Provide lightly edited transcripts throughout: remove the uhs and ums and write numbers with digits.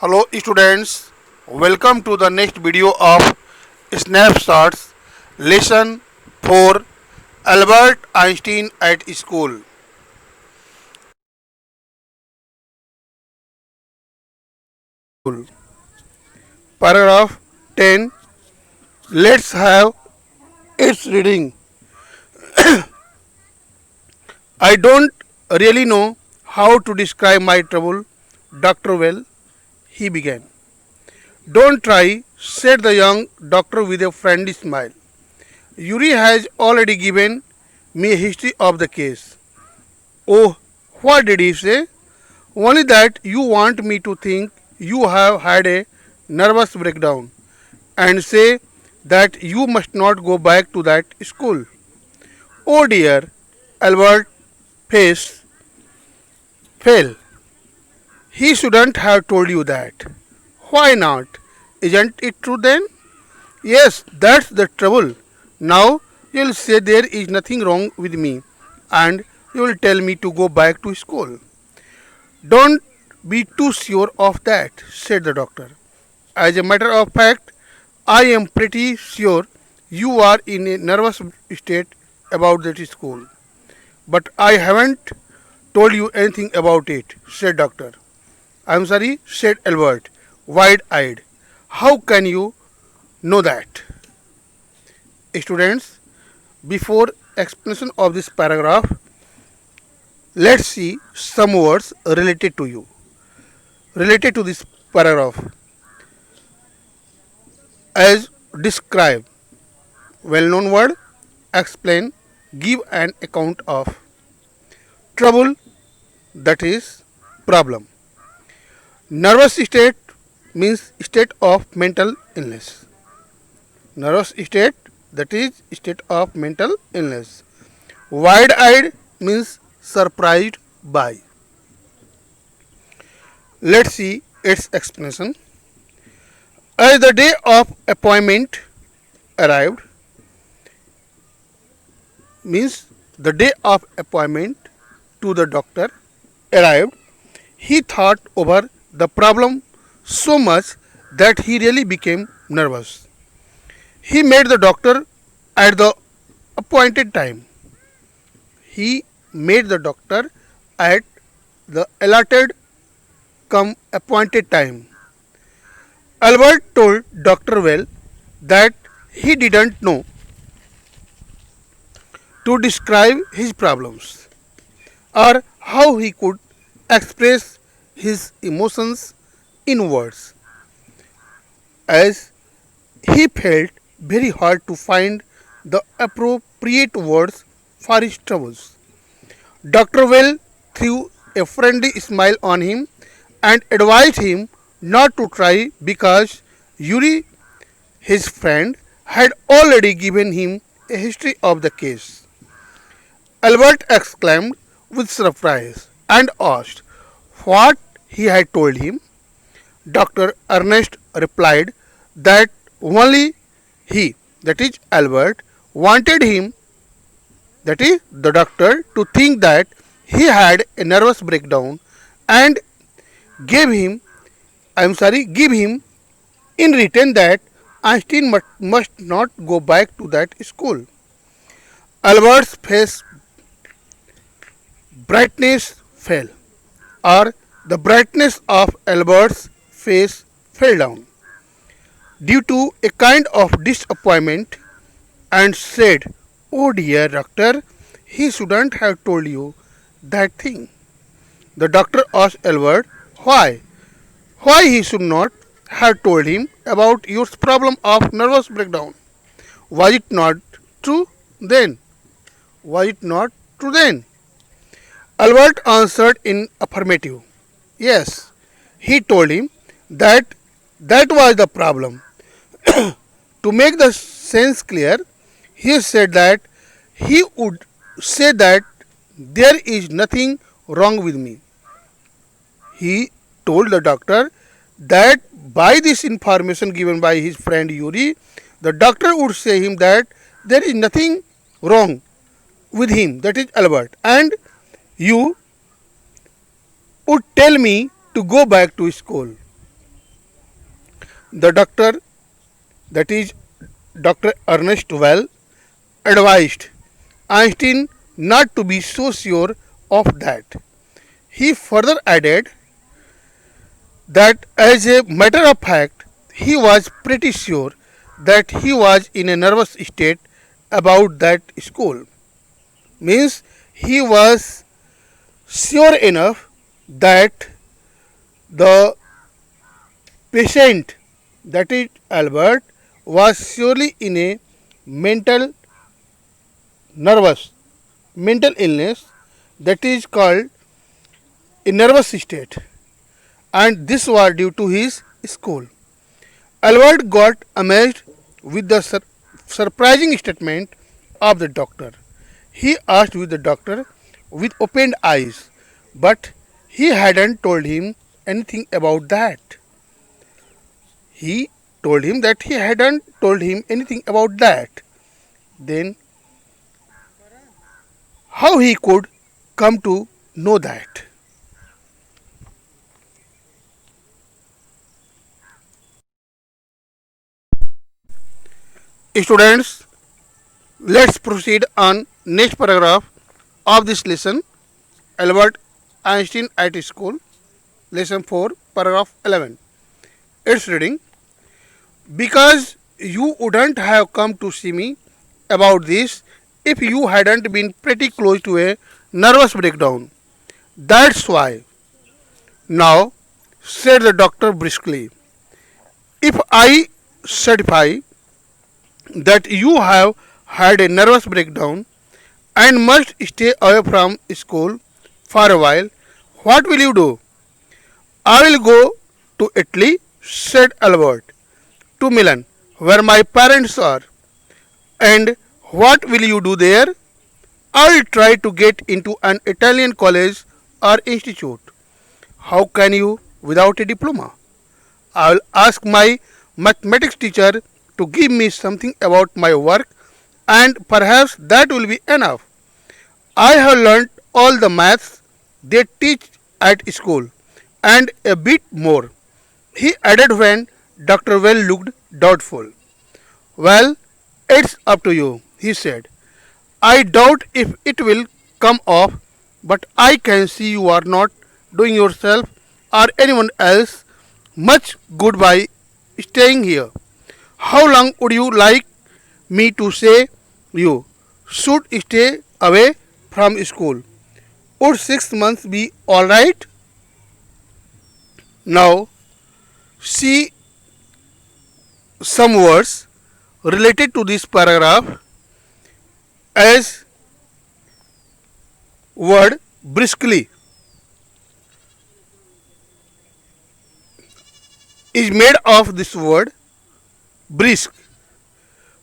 Hello students, welcome to the next video of Snapshots Lesson 4 Albert Einstein at School. Paragraph 10. Let's have its reading. I don't really know how to describe my trouble, Dr. Well, he began. Don't try, said the young doctor with a friendly smile. Yuri has already given me a history of the case. Oh, what did he say? Only that you want me to think you have had a nervous breakdown and say that you must not go back to that school. Oh dear, Albert face fell. He shouldn't have told you that. Why not? Isn't it true then? Yes, that's the trouble. Now you'll say there is nothing wrong with me and you'll tell me to go back to school. Don't be too sure of that, said the doctor. As a matter of fact, I am pretty sure you are in a nervous state about that school. But I haven't told you anything about it, said doctor. I'm sorry, said Albert, wide eyed. How can you know that? Students, before explanation of this paragraph, let's see some words related to this paragraph. As describe, well known word, explain, give an account of. Trouble, that is problem. Nervous state means state of mental illness. Nervous state, that is state of mental illness. Wide eyed means surprised by. Let's see its explanation. As the day of appointment arrived, means the day of appointment to the doctor arrived, he thought over the problem so much that he really became nervous. He met the doctor at the appointed time. He met the doctor at the allotted come appointed time. Albert told Dr. Well that he didn't know to describe his problems or how he could express his emotions in words, as he felt very hard to find the appropriate words for his troubles. Dr. Well threw a friendly smile on him and advised him not to try because Yuri, his friend, had already given him a history of the case. Albert exclaimed with surprise and asked what he had told him. Dr. Ernest replied that only he, that is Albert, wanted him, that is the doctor, to think that he had a nervous breakdown and gave him, give him in return that Einstein must not go back to that school. Albert's face brightness fell, or the brightness of Albert's face fell down due to a kind of disappointment and said, oh dear doctor, he shouldn't have told you that thing. The doctor asked Albert why he should not have told him about your problem of nervous breakdown. Was it not true then? Was it not true then? Albert answered in affirmative. Yes, he told him that that was the problem. To make the sense clear, he said that he would say that there is nothing wrong with me. He told the doctor that by this information given by his friend Yuri, the doctor would say him that there is nothing wrong with him, that is Albert, and you would tell me to go back to school. The doctor, that is Dr. Ernest Well, advised Einstein not to be so sure of that. He further added that as a matter of fact, he was pretty sure that he was in a nervous state about that school. Means he was sure enough that the patient, that is Albert, was surely in a mental nervous mental illness, that is called a nervous state, and this was due to his school. Albert got amazed with the surprising statement of the doctor. He asked with the doctor with opened eyes, but he hadn't told him anything about that. He told him that he hadn't told him anything about that. Then how he could come to know that? Students, let's proceed on next paragraph of this lesson. Albert Einstein at school, lesson 4, paragraph 11. It's reading, because you wouldn't have come to see me about this if you hadn't been pretty close to a nervous breakdown. That's why. Now, said the doctor briskly, if I certify that you have had a nervous breakdown and must stay away from school for a while, what will you do? I will go to Italy, said Albert, to Milan, where my parents are. And what will you do there? I will try to get into an Italian college or institute. How can you without a diploma? I will ask my mathematics teacher to give me something about my work, and perhaps that will be enough. I have learned all the maths they teach at school and a bit more, he added when Dr. Well looked doubtful. Well, it's up to you, he said. I doubt if it will come off, but I can see you are not doing yourself or anyone else much good by staying here. How long would you like me to say you should stay away from school? Would 6 months be alright? Now, see some words related to this paragraph as word briskly is made of this word brisk.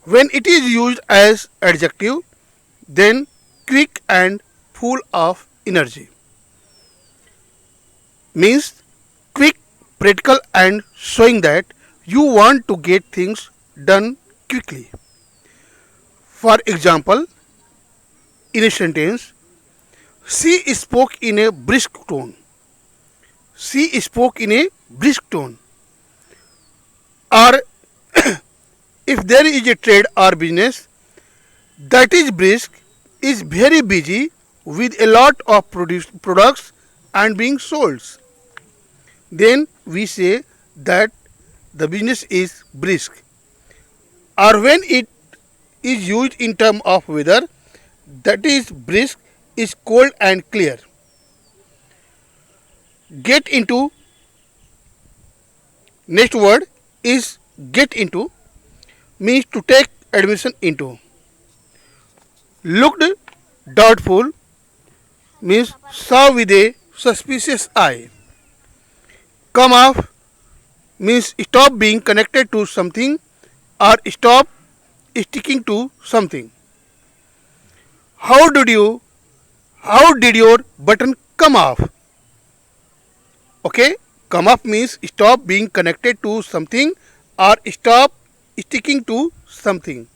When it is used as adjective, then quick and full of energy. Means quick, practical, and showing that you want to get things done quickly. For example, in a sentence, she spoke in a brisk tone. She spoke in a brisk tone. Or if there is a trade or business that is brisk, is very busy with a lot of products and being sold, then we say that the business is brisk. Or when it is used in terms of weather, that is brisk is cold and clear. Get into, next word is get into, means to take admission into. Looked doubtful means saw with a suspicious eye. Come off means stop being connected to something or stop sticking to something. How did you how did your button come off? Okay, come off means stop being connected to something or stop sticking to something.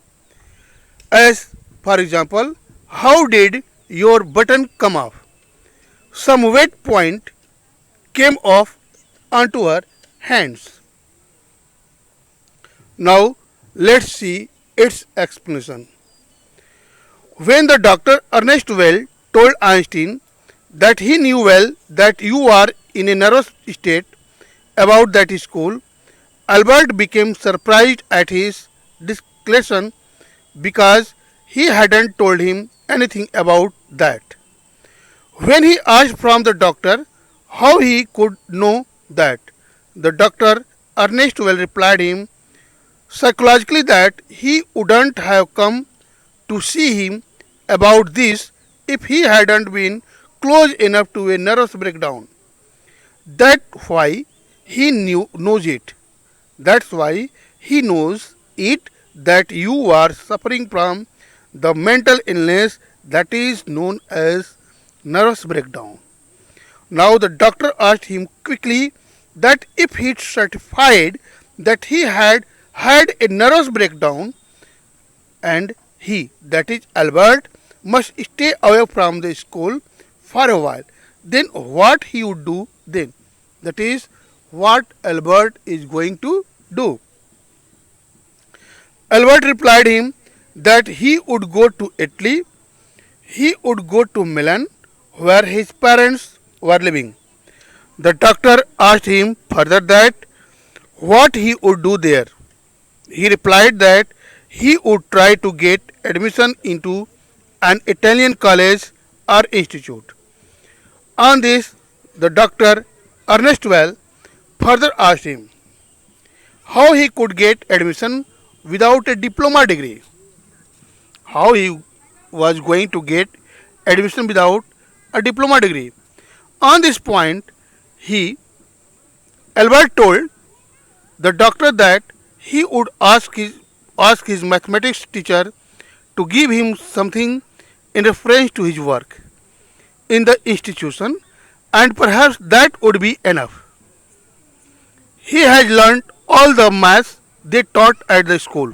As for example, how did your button come off? Some wet point came off onto her hands. Now let's see its explanation. When the doctor Ernest Well told Einstein that he knew well that you are in a nervous state about that school, Albert became surprised at his discretion because he hadn't told him anything about that. When he asked from the doctor how he could know that, the doctor Ernest Well replied him psychologically that he wouldn't have come to see him about this if he hadn't been close enough to a nervous breakdown. That's why he knows it. That's why he knows it that you are suffering from the mental illness that is known as nervous breakdown. Now the doctor asked him quickly that if he certified that he had had a nervous breakdown and he, that is Albert, must stay away from the school for a while, then what he would do then? That is what Albert is going to do. Albert replied him that he would go to Italy, he would go to Milan, where his parents were living. The doctor asked him further that what he would do there. He replied that he would try to get admission into an Italian college or institute. On this, the doctor Ernest Well further asked him how he could get admission without a diploma degree. How he was going to get admission without a diploma degree. On this point, he, Albert, told the doctor that he would ask his mathematics teacher to give him something in reference to his work in the institution, and perhaps that would be enough. He had learned all the maths they taught at the school.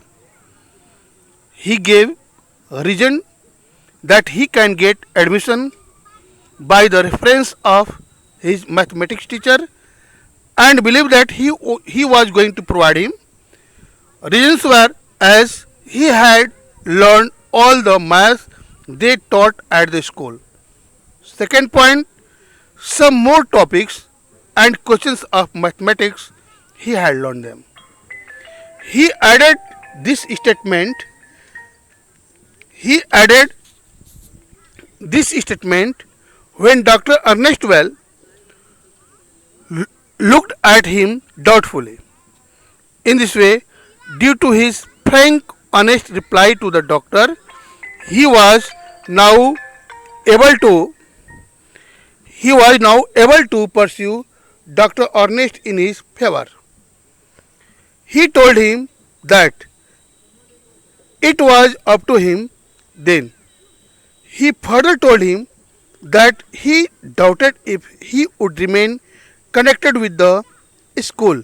He gave a reason that he can get admission by the reference of his mathematics teacher and believed that he was going to provide him. Reasons were as he had learned all the maths they taught at the school. Second point, some more topics and questions of mathematics he had learned them. He added this statement. He added this statement when Dr. Ernest Well looked at him doubtfully. In this way, due to his frank, honest reply to the doctor, he was now able to pursue Dr. Ernest in his favor. He told him that it was up to him then. He further told him that he doubted if he would remain connected with the school,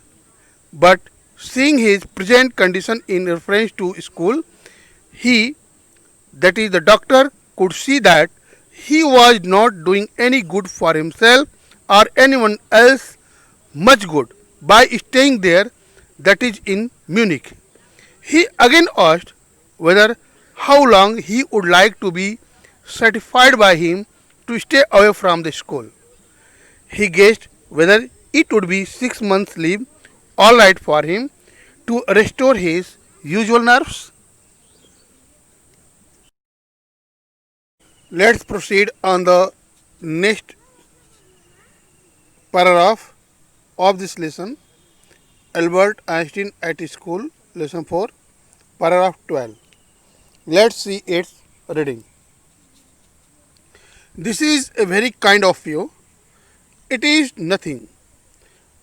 but seeing his present condition in reference to school, he, that is the doctor, could see that he was not doing any good for himself or anyone else much good by staying there, that is in Munich. He again asked whether how long he would like to be certified by him to stay away from the school. He guessed whether it would be 6 months leave all right for him to restore his usual nerves. Let's proceed on the next paragraph of this lesson. Albert Einstein at school, lesson 4, paragraph 12. Let's see its reading. This is a very kind of you. It is nothing.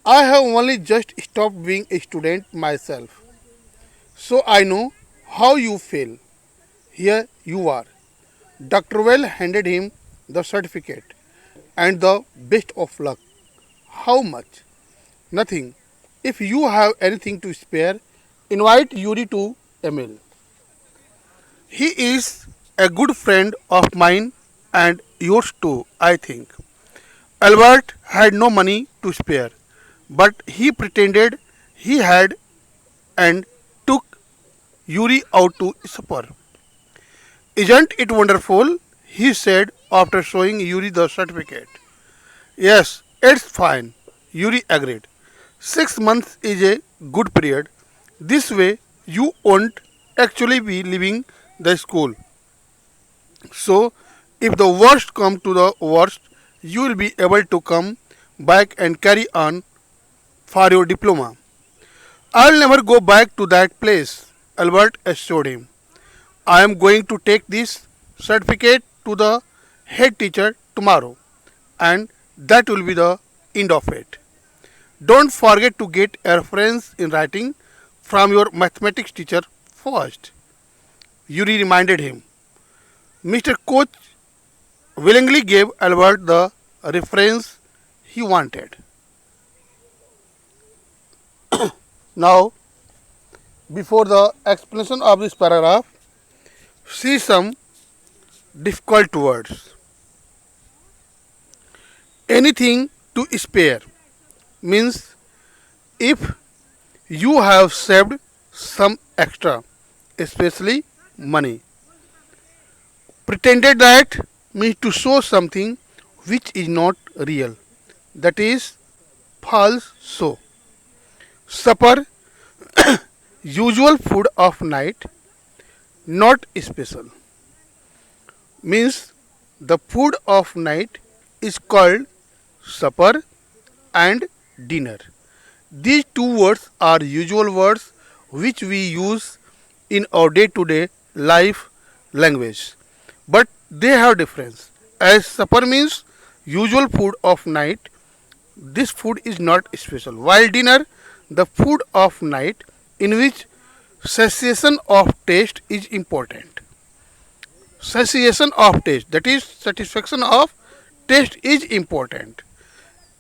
I have only just stopped being a student myself, so I know how you feel. Here you are. Dr. Well handed him the certificate and the best of luck. How much? Nothing. If you have anything to spare, invite Yuri to a meal. He is a good friend of mine and yours too, I think. Albert had no money to spare, but he pretended he had and took Yuri out to supper. Isn't it wonderful? He said after showing Yuri the certificate. Yes, it's fine, Yuri agreed. 6 months is a good period. This way, you won't actually be leaving the school. So, if the worst comes to the worst, you will be able to come back and carry on for your diploma. I'll never go back to that place, Albert assured him. I am going to take this certificate to the head teacher tomorrow, and that will be the end of it. Don't forget to get a reference in writing from your mathematics teacher first. Yuri reminded him. Mr. Coach willingly gave Albert the reference he wanted. Now, before the explanation of this paragraph, see some difficult words. Anything to spare means if you have saved some extra, especially money. Pretended that means to show something which is not real, that is false show. Supper, usual food of night, not special, means the food of night is called supper and dinner. These two words are usual words which we use in our day to day life language, but they have difference. As supper means usual food of night, this food is not special, while dinner, the food of night in which satiation of taste is important. Satiation of taste, that is satisfaction of taste, is important.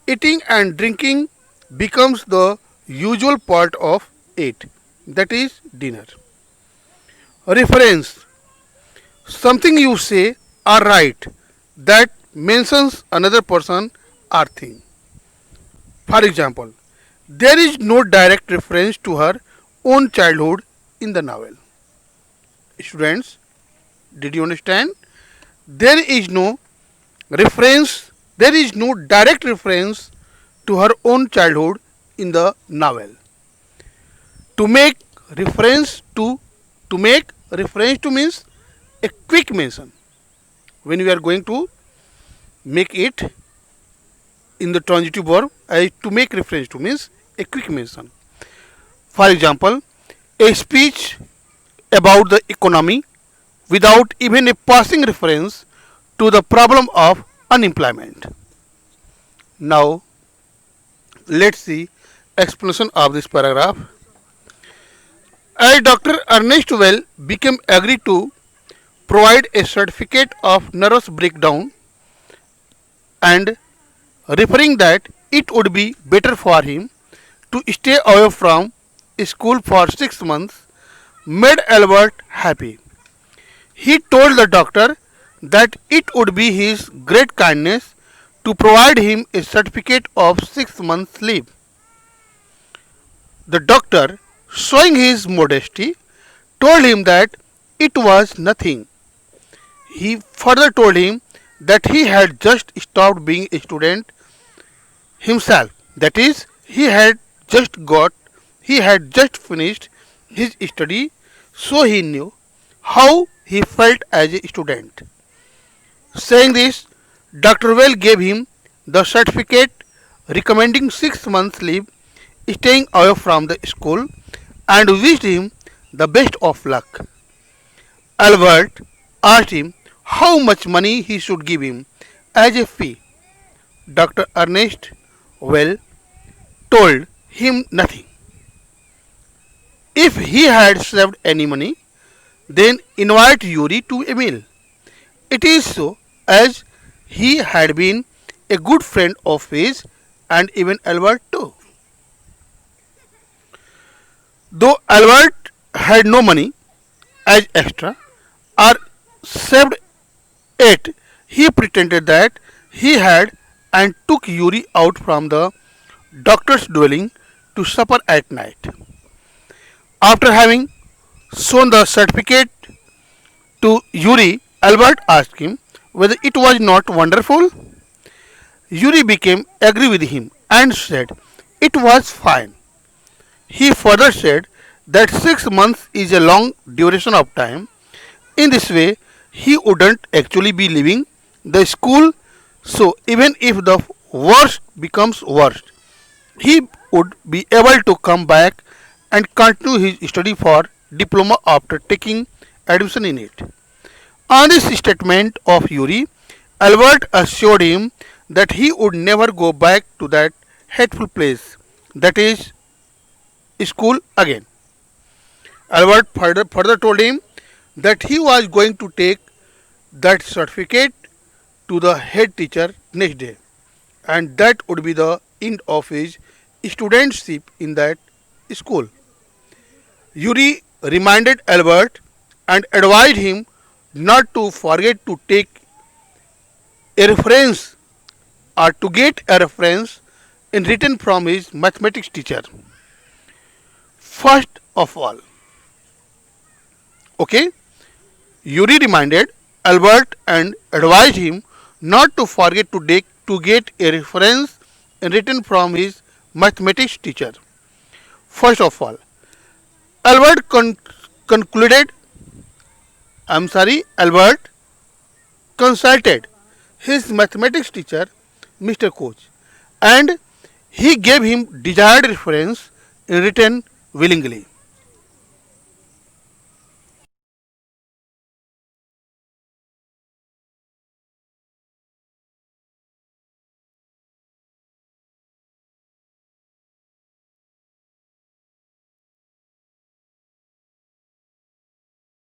Eating and drinking becomes the usual part of it, that is dinner. Reference, something you say or write that mentions another person or thing. For example, there is no direct reference to her own childhood in the novel. Students, did you understand? There is no reference, there is no direct reference to her own childhood in the novel. To make reference to make reference to means a quick mention. When we are going to make it in the transitive verb, to make reference to means a quick mention. For example, a speech about the economy without even a passing reference to the problem of unemployment. Now, let's see explanation of this paragraph. As Dr. Ernest Well became agreed to provide a certificate of nervous breakdown and referring that it would be better for him to stay away from school for 6 months made Albert happy. He told the doctor that it would be his great kindness to provide him a certificate of 6 months leave. The doctor, showing his modesty, told him that it was nothing. He further told him that he had just stopped being a student himself. That is, he had just finished his study, so he knew how he felt as a student. Saying this, Dr. Well gave him the certificate recommending 6 months leave, staying away from the school, and wished him the best of luck. Albert asked him how much money he should give him as a fee. Dr. Ernest Well told him nothing. If he had saved any money, then invite Yuri to a meal. It is so, as he had been a good friend of his and even Albert too. Though Albert had no money as extra or saved it, he pretended that he had and took Yuri out from the doctor's dwelling to supper at night. After having shown the certificate to Yuri, Albert asked him whether it was not wonderful. Yuri became angry with him and said it was fine. He further said that 6 months is a long duration of time. In this way, he wouldn't actually be leaving the school, so even if the worst becomes worst, he would be able to come back and continue his study for diploma after taking admission in it. On this statement of Yuri, Albert assured him that he would never go back to that hateful place, that is, school again. Albert further told him that he was going to take that certificate to the head teacher next day, and that would be the end of his studentship in that school. Yuri reminded Albert and advised him not to forget to take a reference or to get a reference in written from his mathematics teacher. First of all, okay, Yuri reminded Albert and advised him not to forget to get a reference in written from his mathematics teacher. First of all, Albert concluded, Albert consulted his mathematics teacher, Mr. Coach, and he gave him desired reference in written willingly.